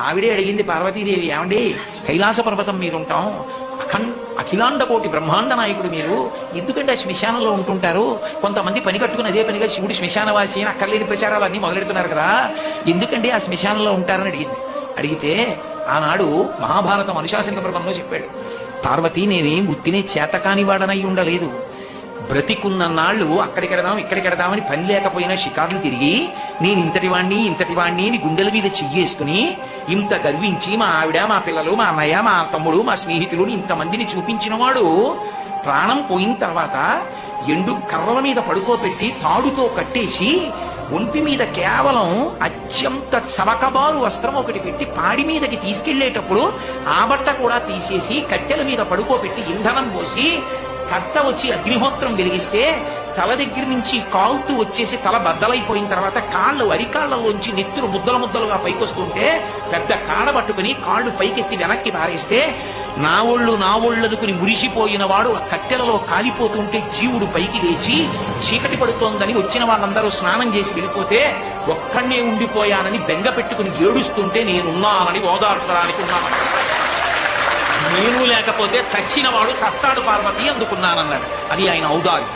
ఆవిడే అడిగింది పార్వతీదేవి, ఏమండి కైలాస పర్వతం మీద ఉంటాం, అఖిలాండ కోటి బ్రహ్మాండ నాయకుడు మీరు, ఎందుకంటే ఆ శ్మశానంలో ఉంటుంటారు? కొంతమంది పని కట్టుకుని అదే పనిగా శివుడు శ్మశానవాసి అని అక్కర్లేని ప్రచారాలు అన్ని మొదలెడుతున్నారు కదా, ఎందుకంటే ఆ శ్మశానంలో ఉంటారని అడిగింది. అడిగితే ఆనాడు మహాభారతం అనుశాసనిక పర్వంలో చెప్పాడు, పార్వతి నేనేం ఉత్తినే చేతకాని వాడనై ఉండలేదు, బ్రతికున్న నాళ్ళు అక్కడికెడదాం ఇక్కడికెడదామని పని లేకపోయినా షికారులు తిరిగి నేను ఇంతటి వాణ్ణి అని గుండెల మీద చెయ్యేసుకుని ఇంత గర్వించి మా ఆవిడ, మా పిల్లలు, మా అన్నయ్య, మా తమ్ముడు, మా స్నేహితులు ఇంతమందిని చూపించిన వాడు ప్రాణం పోయిన తర్వాత ఎండు కర్రల మీద పడుకోబెట్టి తాడుతో కట్టేసి ఒంటి మీద కేవలం అత్యంత చవకబారు వస్త్రం ఒకటి పెట్టి పాడి మీదకి తీసుకెళ్లేటప్పుడు ఆ బట్ట కూడా తీసేసి కట్టెల మీద పడుకోబెట్టి ఇంధనం పోసి కర్త వచ్చి అగ్నిహోత్రం వెలిగిస్తే తల దగ్గర నుంచి కాలుతూ వచ్చేసి తల బద్దలైపోయిన తర్వాత కాళ్ళు అరికాళ్లలోంచి నెత్తురు ముద్దలుగా పైకొస్తుంటే పెద్ద కాడ పట్టుకుని కాళ్ళు పైకెత్తి వెనక్కి పారేస్తే నా ఒళ్ళదుకుని మురిసిపోయిన వాడు కట్టెలలో కాలిపోతుంటే జీవుడు పైకి లేచి చీకటి పడుతోందని వచ్చిన వాళ్ళందరూ స్నానం చేసి వెళ్ళిపోతే ఒక్కడే ఉండిపోయానని బెంగ పెట్టుకుని ఏడుస్తుంటే నేనున్నానని ఓదార్చడానికి ఉన్నాను, నేను లేకపోతే చచ్చిన వాడు చస్తాడు పార్వతి అందుకున్నానన్నాడు. అది ఆయన ఔదార్యం.